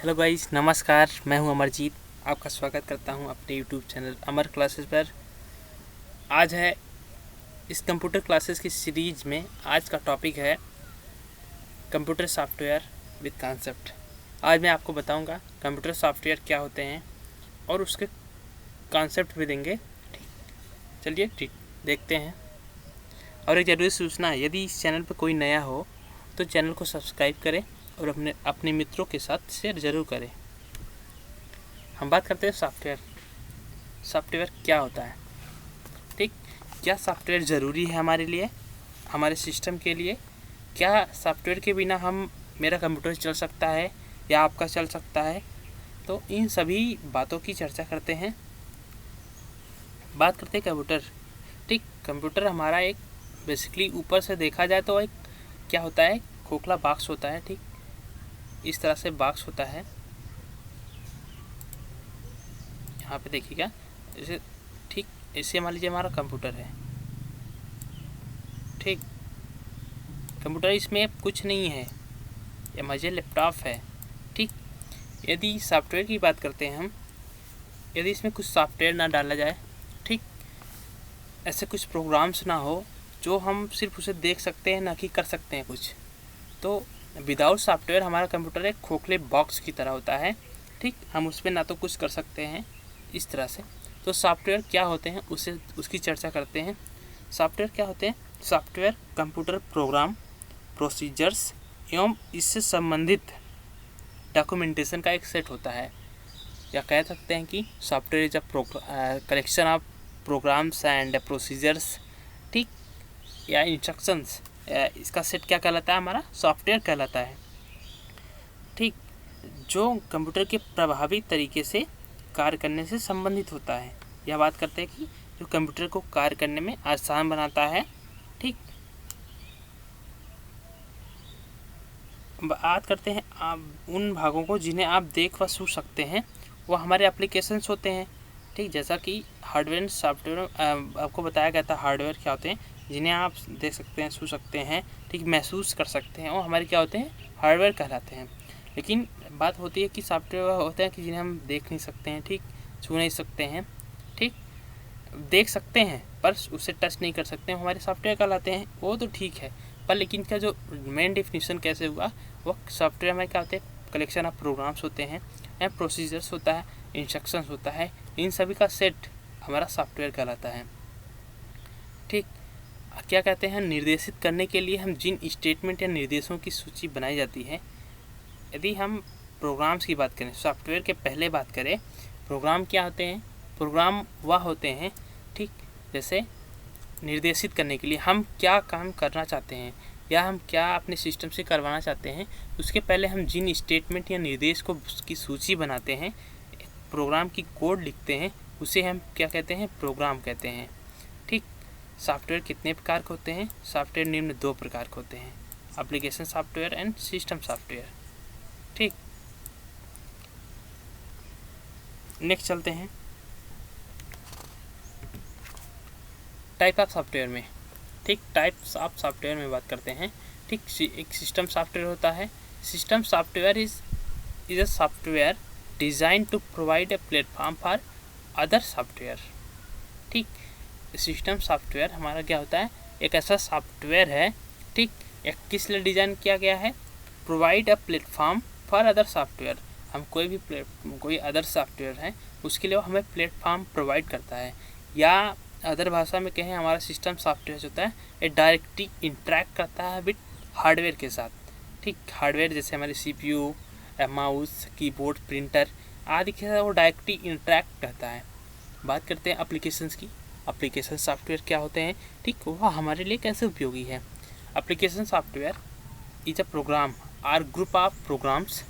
Hello guys, नमस्कार। मैं हूं अमरजीत। आपका स्वागत करता हूं अपने यूट्यूब चैनल अमर क्लासेस पर। आज है इस कंप्यूटर क्लासेस की सीरीज में आज का टॉपिक है कंप्यूटर सॉफ्टवेयर विद कॉन्सेप्ट। आज मैं आपको बताऊंगा कंप्यूटर सॉफ्टवेयर क्या होते हैं और उसके कॉन्सेप्ट भी देंगे। चलिए देखते हैं। और एक ज़रूरी सूचना है, यदि इस चैनल पर कोई नया हो तो चैनल को सब्सक्राइब करें और अपने मित्रों के साथ शेयर ज़रूर करें। हम बात करते हैं सॉफ्टवेयर क्या होता है। ठीक, क्या सॉफ्टवेयर ज़रूरी है हमारे लिए, हमारे सिस्टम के लिए? क्या सॉफ्टवेयर के बिना मेरा कंप्यूटर चल सकता है या आपका चल सकता है? तो इन सभी बातों की चर्चा करते हैं। बात करते हैं कंप्यूटर। ठीक, कंप्यूटर हमारा एक बेसिकली ऊपर से देखा जाए तो एक क्या होता है, खोखला बॉक्स होता है। ठीक, इस तरह से बॉक्स होता है। यहाँ पे देखिएगा, जैसे ठीक ऐसे मान लीजिए हमारा कंप्यूटर है। ठीक, कंप्यूटर इसमें कुछ नहीं है, ये मुझे लैपटॉप है। ठीक, यदि सॉफ्टवेयर की बात करते हैं हम, यदि इसमें कुछ सॉफ्टवेयर ना डाला जाए, ठीक, ऐसे कुछ प्रोग्राम्स ना हो जो हम सिर्फ उसे देख सकते हैं ना कि कर सकते हैं कुछ, तो विदाउट सॉफ्टवेयर हमारा कंप्यूटर एक खोखले बॉक्स की तरह होता है। ठीक, हम उस पर ना तो कुछ कर सकते हैं इस तरह से। तो सॉफ्टवेयर क्या होते हैं उसकी चर्चा करते हैं। सॉफ्टवेयर क्या होते हैं? सॉफ्टवेयर कंप्यूटर प्रोग्राम, प्रोसीजर्स एवं इससे संबंधित डॉक्यूमेंटेशन का एक सेट होता है, या कह सकते हैं कि software is a collection of programs and procedures. ठीक, या इंस्ट्रक्शंस, इसका सेट क्या कहलाता है? हमारा सॉफ्टवेयर कहलाता है। ठीक, जो कंप्यूटर के प्रभावी तरीके से कार्य करने से संबंधित होता है। यह बात करते हैं कि जो कंप्यूटर को कार्य करने में आसान बनाता है। ठीक, बात करते हैं आप उन भागों को जिन्हें आप देख व छू सकते हैं, वो हमारे एप्लीकेशंस होते हैं। ठीक, जैसा कि हार्डवेयर एंड सॉफ्टवेयर आपको बताया गया था। हार्डवेयर क्या होते हैं? जिन्हें आप देख सकते हैं, छू सकते हैं, ठीक, महसूस कर सकते हैं, वो हमारे क्या होते हैं? हार्डवेयर कहलाते हैं। लेकिन बात होती है कि सॉफ्टवेयर होते हैं कि जिन्हें हम देख नहीं सकते हैं, ठीक, छू नहीं सकते हैं। ठीक, देख सकते हैं पर उसे टच नहीं कर सकते हैं, हमारे सॉफ्टवेयर कहलाते हैं। वो तो ठीक है, पर लेकिन क्या जो मेन डिफिनीशन कैसे हुआ, वो सॉफ्टवेयर में क्या होते हैं? कलेक्शन ऑफ प्रोग्राम्स होते हैं, या प्रोसीजर्स होता है, इंस्ट्रक्शंस होता है, इन सभी का सेट हमारा सॉफ्टवेयर कहलाता है। ठीक, क्या कहते हैं? निर्देशित करने के लिए हम जिन स्टेटमेंट या निर्देशों की सूची बनाई जाती है। यदि हम प्रोग्राम्स की बात करें, सॉफ्टवेयर के पहले बात करें, प्रोग्राम क्या होते हैं? प्रोग्राम वह होते हैं, ठीक, जैसे निर्देशित करने के लिए हम क्या काम करना चाहते हैं या हम क्या अपने सिस्टम से करवाना चाहते हैं, उसके पहले हम जिन स्टेटमेंट या निर्देश को की सूची बनाते हैं, प्रोग्राम की कोड लिखते हैं, उसे हम क्या कहते हैं? प्रोग्राम कहते हैं। ठीक, सॉफ्टवेयर कितने प्रकार के होते हैं? सॉफ्टवेयर निम्न 2 प्रकार के होते हैं, application software and system software. ठीक, नेक्स्ट चलते हैं टाइप ऑफ सॉफ्टवेयर में। ठीक, टाइप्स ऑफ सॉफ्टवेयर में बात करते हैं। ठीक, एक सिस्टम सॉफ्टवेयर होता है। System software is a software design to provide a platform for other software. ठीक, सिस्टम सॉफ्टवेयर हमारा क्या होता है? एक ऐसा सॉफ्टवेयर है, ठीक, एक किस लिए डिज़ाइन किया गया है? Provide a platform for other software. हम कोई अदर सॉफ्टवेयर है, उसके लिए हमें प्लेटफॉर्म प्रोवाइड करता है। या अदर भाषा में कहें, हमारा सिस्टम सॉफ्टवेयर होता है ये डायरेक्टली इंटरेक्ट करता है विद हार्डवेयर के साथ। ठीक, हार्डवेयर जैसे हमारे CPU, माउस, कीबोर्ड, प्रिंटर आदि के साथ वो डायरेक्टली इंटरेक्ट करता है। बात करते हैं एप्लीकेशंस की। एप्लीकेशन सॉफ्टवेयर क्या होते हैं? ठीक, वह हमारे लिए कैसे उपयोगी है? Application software is a program or group of programs.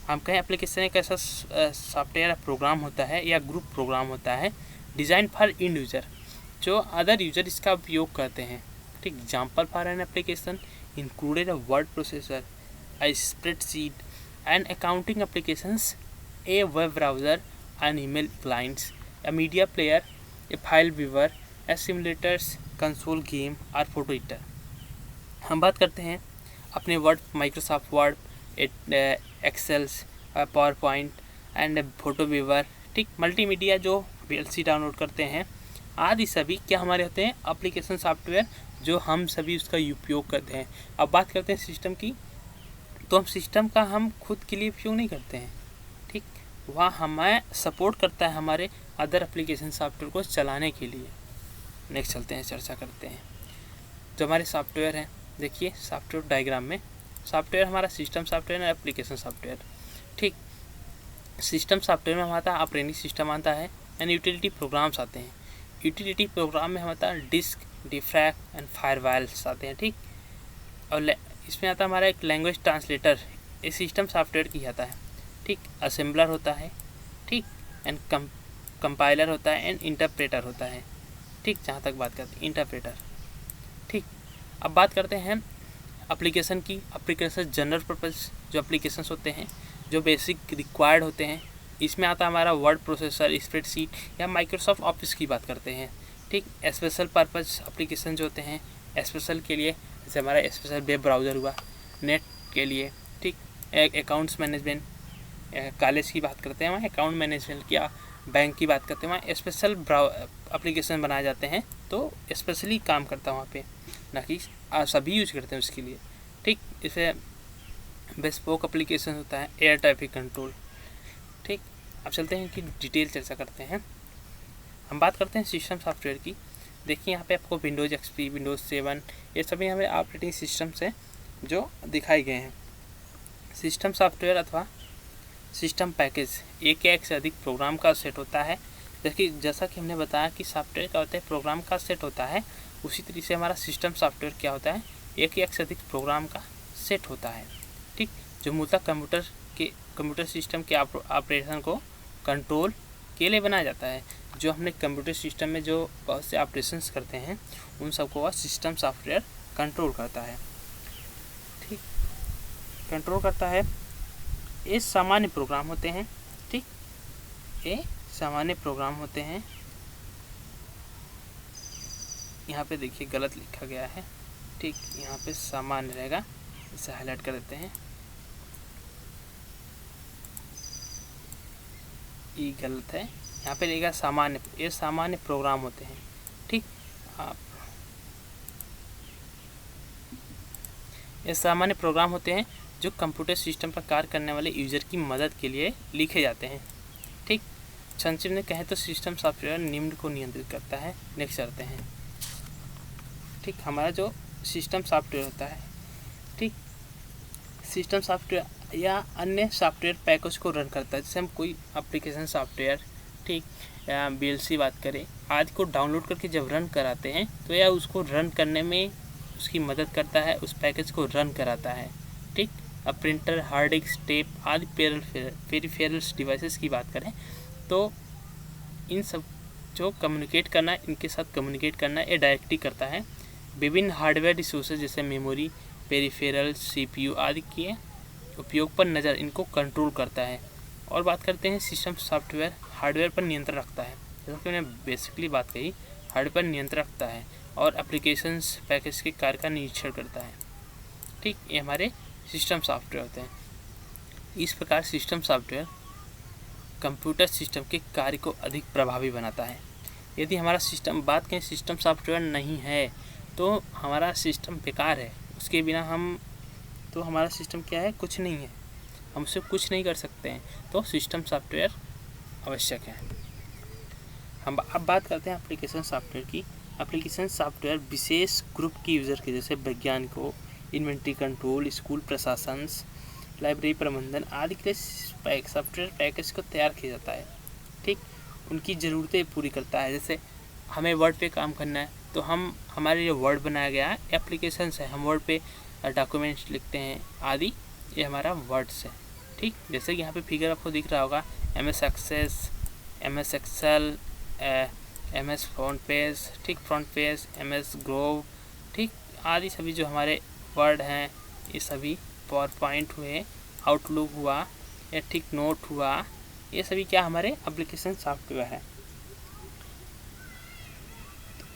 हम कहें एप्लीकेशन एक ऐसा सॉफ्टवेयर प्रोग्राम होता है या ग्रुप प्रोग्राम होता है, डिज़ाइन फॉर इंड यूज़र, जो अदर यूज़र इसका उपयोग करते हैं। ठीक, example for an application included a word processor, a spreadsheet, and accounting applications, a web browser, an email clients, a media player, a file viewer, a simulators, console game और photo editor. हम बात करते हैं अपने Word, Microsoft Word, Excels, PowerPoint and photo viewer, ठीक, multimedia जो VLC download करते हैं आदि सभी क्या हमारे होते हैं एप्लीकेशन सॉफ्टवेयर जो हम सभी उसका उपयोग करते हैं। अब बात करते हैं सिस्टम की, तो हम सिस्टम का हम खुद के लिए उपयोग नहीं करते हैं, ठीक, वह हमें सपोर्ट करता है हमारे अदर एप्लीकेशन सॉफ्टवेयर को चलाने के लिए। नेक्स्ट चलते हैं, चर्चा करते हैं जो हमारे सॉफ्टवेयर हैं। देखिए सॉफ्टवेयर डायग्राम में सॉफ्टवेयर हमारा सिस्टम सॉफ्टवेयर और एप्लीकेशन सॉफ्टवेयर, ठीक। सिस्टम सॉफ्टवेयर में हमारा ऑपरेटिंग सिस्टम आता है एंड यूटिलिटी प्रोग्राम्स आते हैं। यूटिलिटी प्रोग्राम में हमारा डिस्क, डिफ्रैग एंड फायरवॉल्स आते हैं, ठीक। और इसमें आता है हमारा एक लैंग्वेज ट्रांसलेटर, ये सिस्टम सॉफ्टवेयर की आता है, ठीक। असेंबलर होता है, ठीक, एंड कंपाइलर होता है एंड इंटरप्रेटर होता है, ठीक। जहाँ तक बात करते हैं इंटरप्रेटर, ठीक। अब बात करते हैं एप्लीकेशन की। एप्लीकेशन जनरल पर्पस जो एप्लीकेशंस होते हैं जो बेसिक रिक्वायर्ड होते हैं, इसमें आता है हमारा वर्ड प्रोसेसर, स्प्रेडशीट या माइक्रोसॉफ्ट ऑफिस की बात करते हैं, ठीक। स्पेशल पर्पस एप्लीकेशन जो होते हैं स्पेशल के लिए, जैसे हमारा स्पेशल वेब ब्राउज़र हुआ, नेट के लिए, ठीक। अकाउंट्स मैनेजमेंट, कॉलेज की बात करते हैं वहाँ अकाउंट मैनेजमेंट या बैंक की बात करते हैं वहाँ स्पेशल एप्लीकेशन बनाए जाते हैं, तो स्पेशली काम करता है वहाँ पे, ना कि सभी यूज करते हैं उसके लिए, ठीक। इसे बेस्पोक एप्लीकेशन होता है एयर ट्रैफिक कंट्रोल, ठीक। अब चलते हैं कि डिटेल चर्चा करते हैं। हम बात करते हैं सिस्टम सॉफ्टवेयर की। देखिए यहाँ पे आपको विंडोज़ XP, विंडोज़ 7 ये सभी हमें ऑपरेटिंग सिस्टम से जो दिखाए गए हैं। सिस्टम सॉफ्टवेयर अथवा सिस्टम पैकेज एक या एक से अधिक प्रोग्राम का सेट होता है। जैसा कि हमने बताया कि सॉफ्टवेयर का होता है प्रोग्राम का सेट होता है, उसी तरीके से हमारा सिस्टम सॉफ्टवेयर क्या होता है, एक या एक से अधिक प्रोग्राम का सेट होता है, ठीक। जो मूलतः कंप्यूटर सिस्टम के ऑपरेशन को कंट्रोल के लिए बनाया जाता है। जो हमने कंप्यूटर सिस्टम में जो बहुत से ऑपरेशंस करते हैं उन सबको वह सिस्टम सॉफ्टवेयर कंट्रोल करता है, ठीक, कंट्रोल करता है। ये सामान्य प्रोग्राम होते हैं, ठीक, ये सामान्य प्रोग्राम होते हैं। यहाँ पे देखिए गलत लिखा गया है, ठीक, यहाँ पे सामान्य रहेगा, इसे हाईलाइट कर देते हैं, ये गलत है, यहाँ पे रहेगा सामान्य। ये सामान्य प्रोग्राम होते हैं, ठीक। आप ये सामान्य प्रोग्राम होते हैं जो कंप्यूटर सिस्टम पर कार्य करने वाले यूजर की मदद के लिए लिखे जाते हैं, ठीक। संक्षिप्त में कहें तो सिस्टम सॉफ्टवेयर निम्न को नियंत्रित करता है। नेक्स्ट करते हैं, ठीक। हमारा जो सिस्टम सॉफ्टवेयर होता है, ठीक, सिस्टम सॉफ्टवेयर या अन्य सॉफ्टवेयर पैकेज को रन करता है। जैसे हम कोई एप्लीकेशन सॉफ्टवेयर, ठीक, या VLC बात करें आदि को डाउनलोड करके जब रन कराते हैं तो यह उसको रन करने में उसकी मदद करता है, उस पैकेज को रन कराता है, ठीक। अब प्रिंटर, हार्ड डिस्क, टेप आदि पेरिफेरल्स डिवाइसेस की बात करें तो इन सब जो कम्युनिकेट करना, इनके साथ कम्युनिकेट करना ये डायरेक्टली करता है। विभिन्न हार्डवेयर रिसोर्सेज जैसे मेमोरी, पेरिफेरल्स, CPU आदि के उपयोग पर नज़र इनको कंट्रोल करता है। और बात करते हैं सिस्टम सॉफ्टवेयर हार्डवेयर पर नियंत्रण रखता है। जैसा कि मैंने बेसिकली बात कही, हार्डवेयर पर नियंत्रण रखता है और एप्लीकेशंस पैकेज के कार्य का निरीक्षण करता है, ठीक। ये हमारे सिस्टम सॉफ्टवेयर होते हैं। इस प्रकार सिस्टम सॉफ्टवेयर कंप्यूटर सिस्टम के कार्य को अधिक प्रभावी बनाता है। यदि हमारा सिस्टम बात करें सिस्टम सॉफ्टवेयर नहीं है तो हमारा सिस्टम बेकार है, उसके बिना तो हमारा सिस्टम क्या है, कुछ नहीं है, हम उससे कुछ नहीं कर सकते हैं। तो सिस्टम सॉफ्टवेयर आवश्यक है। हम अब बात करते हैं एप्लीकेशन सॉफ्टवेयर की। एप्लीकेशन सॉफ्टवेयर विशेष ग्रुप की यूज़र के जैसे वैज्ञानिकों, इन्वेंट्री कंट्रोल, स्कूल प्रशासन, लाइब्रेरी प्रबंधन आदि के लिए सॉफ्टवेयर पैकेज को तैयार किया जाता है, ठीक। उनकी ज़रूरतें पूरी करता है। जैसे हमें वर्ड पे काम करना है तो हमारे लिए वर्ड बनाया गया है, एप्लीकेशंस है, हम वर्ड पे डॉक्यूमेंट्स लिखते हैं आदि, ये हमारा वर्ड्स है, ठीक। जैसे कि यहाँ पे फिगर आपको दिख रहा होगा, MS Access, MS Excel, MS FrontPage, ठीक, फ्रंट पेज, MS ग्रोव, ठीक, आदि सभी जो हमारे वर्ड हैं ये सभी, पावर पॉइंट हुए, आउटलुक हुआ या ठीक, नोट हुआ, ये सभी क्या हमारे एप्लीकेशन सॉफ्टवेयर है।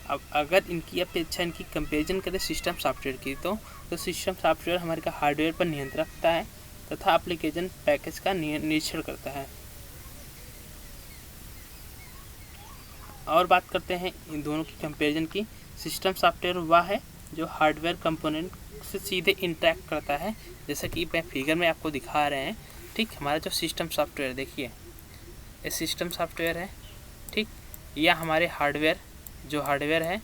अब अगर इनकी अपेक्षा इनकी कंपैरिजन करें सिस्टम सॉफ्टवेयर की तो सिस्टम सॉफ्टवेयर हमारे का हार्डवेयर पर नियंत्रण रखता है, तथा एप्लीकेशन पैकेज का निरीक्षण करता है। और बात करते हैं इन दोनों की कंपैरिजन की। सिस्टम सॉफ्टवेयर वह है जो हार्डवेयर कंपोनेंट से सीधे इंटरेक्ट करता है, जैसा कि मैं फिगर में आपको दिखा रहे हैं। ठीक, हमारा जो सिस्टम सॉफ्टवेयर देखिए, ये सिस्टम सॉफ्टवेयर है। ठीक, या हमारे हार्डवेयर जो हार्डवेयर है,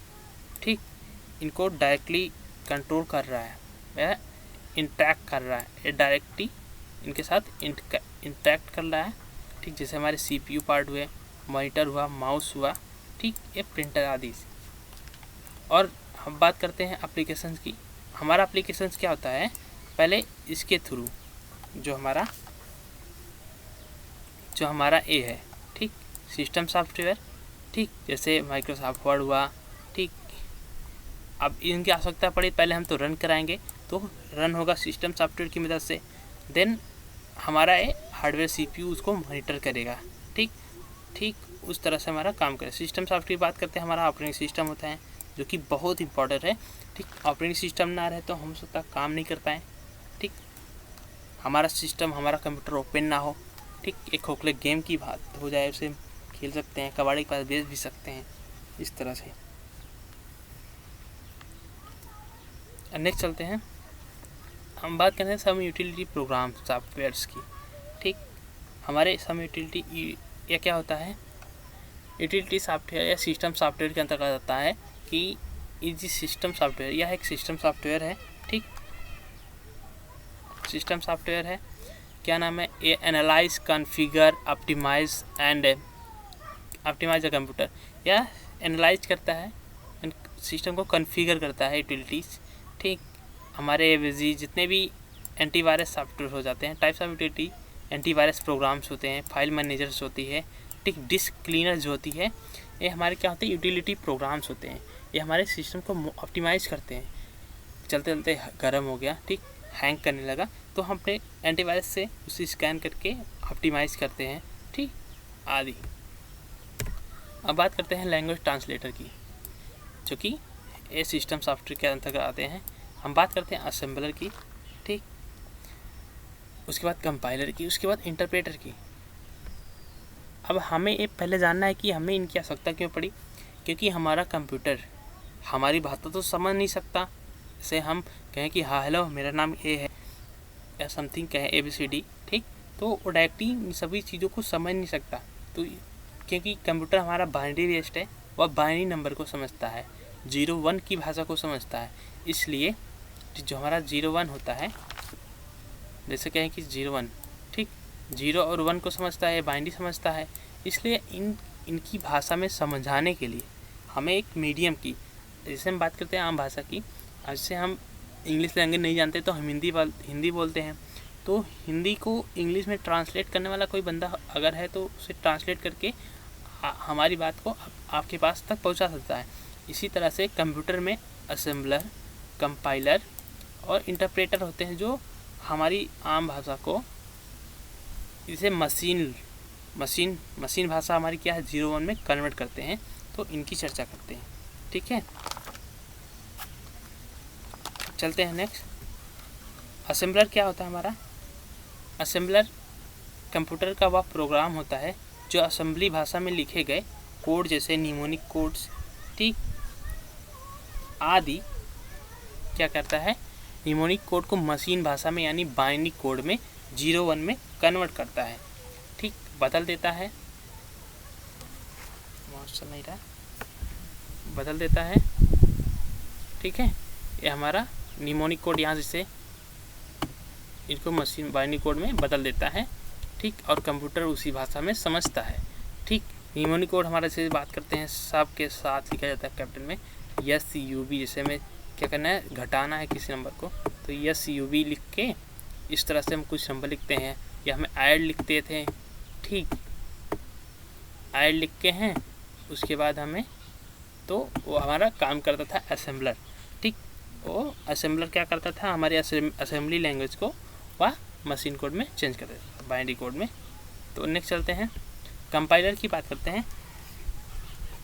ठीक, इनको डायरेक्टली कंट्रोल कर रहा है, वह इंटरेक्ट कर रहा है, ये डायरेक्टली इनके साथ इंटरेक्ट कर रहा है। ठीक, जैसे हमारे CPU पार्ट हुए, मॉनिटर हुआ, माउस हुआ, ठीक, ये प्रिंटर आदि। और हम बात करते हैं एप्लीकेशंस की। हमारा एप्लीकेशंस क्या होता है, पहले इसके थ्रू जो हमारा ए है, ठीक, सिस्टम सॉफ्टवेयर, ठीक, जैसे माइक्रोसॉफ्ट वर्ड हुआ, ठीक। अब इनकी आवश्यकता पड़ी, पहले हम तो रन कराएंगे, तो रन होगा सिस्टम सॉफ्टवेयर की मदद से। देन हमारा ये हार्डवेयर CPU उसको मॉनिटर करेगा। ठीक, उस तरह से हमारा काम करे। सिस्टम सॉफ्टवेयर की बात करते हैं, हमारा ऑपरेटिंग सिस्टम होता है जो कि बहुत इंपॉर्टेंट है। ठीक, ऑपरेटिंग सिस्टम ना रहे तो हम उसका काम नहीं कर पाएँ। ठीक, हमारा सिस्टम, हमारा कंप्यूटर ओपन ना हो, ठीक, एक खोखले गेम की बात हो जाए, उसे खेल सकते हैं, कबाड़ी के पास बेच भी सकते हैं, इस तरह से। नेक्स्ट चलते हैं, हम बात करते हैं सम यूटिलिटी प्रोग्राम सॉफ्टवेयर्स की। ठीक, हमारे सम यूटिलिटी यह क्या होता है, यूटिलिटी सॉफ्टवेयर या सिस्टम सॉफ्टवेयर के अंतर्गत आता है कि इजी सिस्टम सॉफ्टवेयर, यह एक सिस्टम सॉफ्टवेयर है। ठीक, सिस्टम सॉफ्टवेयर है, क्या नाम है, ये analyse, configure, optimise the computer, या एनालाइज करता है, सिस्टम को कॉन्फ़िगर करता है यूटिलिटीज़। ठीक, हमारे AVG जितने भी एंटीवायरस सॉफ्टवेयर हो जाते हैं, types of utility, antivirus programs होते हैं, फाइल मैनेजर्स होती है, ठीक, डिस्क क्लीनर जो होती है, ये हमारे क्या होते हैं, यूटिलिटी प्रोग्राम्स होते हैं। ये हमारे सिस्टम को ऑप्टिमाइज करते हैं। चलते चलते गर्म हो गया, ठीक, हैंग करने लगा, तो हम अपने एंटीवायरस से उसे स्कैन करके ऑप्टिमाइज करते हैं, ठीक, आदि। अब बात करते हैं लैंग्वेज ट्रांसलेटर की, जो कि ये सिस्टम सॉफ्टवेयर के अंतर्गत आते हैं। हम बात करते हैं असेंबलर की, ठीक, उसके बाद कंपाइलर की, उसके बाद इंटरप्रेटर की। अब हमें ये पहले जानना है कि हमें इनकी आवश्यकता क्यों पड़ी, क्योंकि हमारा कंप्यूटर हमारी बातों तो समझ नहीं सकता। जैसे हम कहें कि हाँ हेलो मेरा नाम ए है, या समथिंग कहें ABCD, ठीक, तो वो डायरेक्टली इन सभी चीज़ों को समझ नहीं सकता। तो क्योंकि कंप्यूटर हमारा बाइनरी बेस्ड है, वह बाइनरी नंबर को समझता है, 0-1 की भाषा को समझता है। इसलिए जो हमारा 0-1 होता है, जैसे कहें कि 0-1, ठीक, 0 और 1 को समझता है, बाइनरी समझता है। इसलिए इनकी भाषा में समझाने के लिए हमें एक मीडियम की, जैसे हम बात करते हैं आम भाषा की, जैसे हम इंग्लिश लैंग्वेज नहीं जानते तो हम हिंदी बोलते हैं, तो हिंदी को इंग्लिश में ट्रांसलेट करने वाला कोई बंदा अगर है तो उसे ट्रांसलेट करके हमारी बात को आपके पास तक पहुंचा सकता है। इसी तरह से कंप्यूटर में असेंबलर, कंपाइलर और इंटरप्रेटर होते हैं, जो हमारी आम भाषा को, इसे मशीन भाषा हमारी क्या है, 0-1 में कन्वर्ट करते हैं। तो इनकी चर्चा करते हैं, ठीक है। चलते हैं नेक्स्ट, असेंबलर क्या होता है हमारा। असेंबलर कंप्यूटर का वह प्रोग्राम होता है जो असेंबली भाषा में लिखे गए कोड, जैसे निमोनिक कोड्स, ठीक, आदि, क्या करता है, निमोनिक कोड को मशीन भाषा में यानी बाइनरी कोड में 0-1 में कन्वर्ट करता है, ठीक, बदल देता है, ठीक है। ये हमारा निमोनिक कोड यहाँ से इनको मशीन बाइनरी कोड में बदल देता है, ठीक, और कंप्यूटर उसी भाषा में समझता है, ठीक। निमोनिक कोड हमारे से बात करते हैं, सब के साथ लिखा जाता है कैपिटल में, SUB, जैसे हमें क्या करना है, घटाना है किसी नंबर को, तो SUB लिख के इस तरह से हम कुछ नंबर लिखते हैं, या हमें ऐड लिखते थे, ठीक, ऐड लिख के हैं, उसके बाद हमें, तो वो हमारा काम करता था असेंबलर, ठीक। वो असेंबलर क्या करता था, हमारे असेंबली लैंग्वेज को वह मशीन कोड में चेंज कर देता था, बाइनरी कोड में। तो नेक्स्ट चलते हैं, कंपाइलर की बात करते हैं।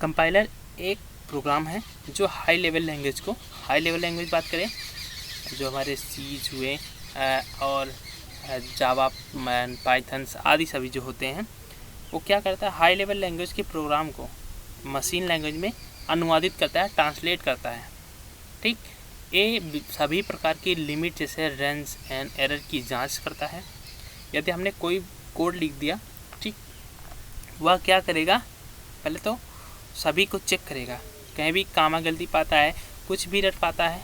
कंपाइलर एक प्रोग्राम है जो हाई लेवल लैंग्वेज को, हाई लेवल लैंग्वेज बात करें जो हमारे सीज हुए और जावा, पाइथन्स आदि सभी जो होते हैं, वो क्या करता है, हाई लेवल लैंग्वेज के प्रोग्राम को मशीन लैंग्वेज में अनुवादित करता है, ट्रांसलेट करता है। ठीक, ये सभी प्रकार की लिमिट जैसे रेंज एंड एरर की जांच करता है। यदि हमने कोई कोड लिख दिया, ठीक, वह क्या करेगा, पहले तो सभी को चेक करेगा, कहीं भी कामा गलती पाता है, कुछ भी रट पाता है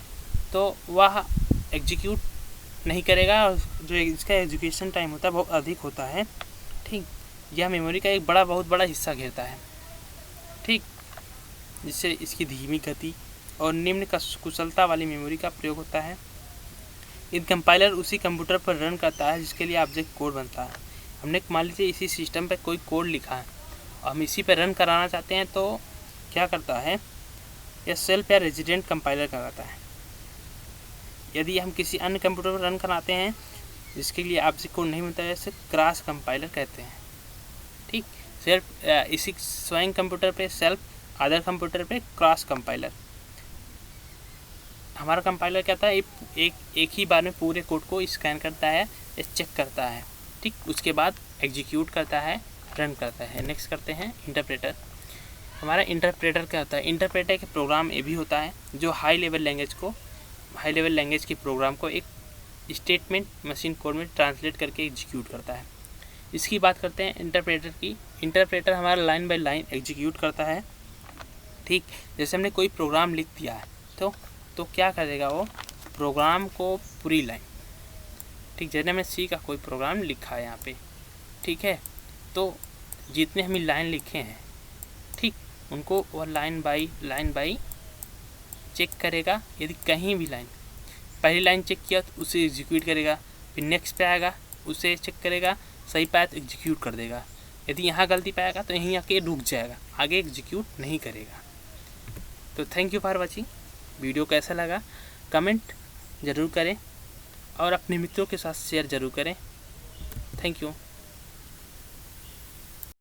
तो वह एग्जीक्यूट नहीं करेगा, और जो इसका एग्जीक्यूशन टाइम होता है बहुत अधिक होता है। ठीक, यह मेमोरी का एक बहुत बड़ा हिस्सा घेरता है। ठीक, जिससे इसकी धीमी गति और निम्न कुशलता वाली मेमोरी का प्रयोग होता है। यदि कंपाइलर उसी कंप्यूटर पर रन करता है जिसके लिए ऑब्जेक्ट कोड बनता है, हमने मान लीजिए इसी सिस्टम पर कोई कोड लिखा है और हम इसी पर रन कराना चाहते हैं, तो क्या करता है, यह सेल्फ या रेजिडेंट कंपाइलर कहलाता है। यदि हम किसी अन्य कंप्यूटर पर रन कराते हैं जिसके लिए ऑब्जेक्ट कोड नहीं मिलता है, जैसे क्रॉस कंपाइलर कहते हैं। ठीक, सेल्फ इसी स्वयं कंप्यूटर पे सेल्फ, अदर कंप्यूटर पे क्रॉस कंपाइलर। हमारा कंपाइलर क्या था, एक ही बार में पूरे कोड को स्कैन करता है, चेक करता है। ठीक, उसके बाद एग्जीक्यूट करता है, रन करता है। नेक्स्ट करते हैं इंटरप्रेटर। हमारा इंटरप्रेटर क्या होता है, इंटरप्रेटर के प्रोग्राम ये भी होता है जो हाई लेवल लैंग्वेज के प्रोग्राम को एक स्टेटमेंट मशीन कोड में ट्रांसलेट करके एग्जीक्यूट करता है। इसकी बात करते हैं इंटरप्रेटर की। इंटरप्रेटर हमारा लाइन बाय लाइन एग्जीक्यूट करता है। ठीक, जैसे हमने कोई प्रोग्राम लिख दिया है तो क्या करेगा, वो प्रोग्राम को पूरी लाइन, ठीक, जैसे मैं सी का कोई प्रोग्राम लिखा है यहाँ पे, ठीक है, तो जितने हमें लाइन लिखे हैं, ठीक, उनको वह लाइन बाई चेक करेगा। यदि कहीं भी पहली लाइन चेक किया तो उसे एग्जीक्यूट करेगा, फिर नेक्स्ट पे आएगा, उसे चेक करेगा, सही पाया तो एग्जीक्यूट कर देगा। यदि यहाँ गलती पाएगा तो यहीं आके रुक जाएगा, आगे एग्जीक्यूट नहीं करेगा। तो thank you for watching. Video कैसा लगा कमेंट ज़रूर करें और अपने मित्रों के साथ शेयर ज़रूर करें। Thank you.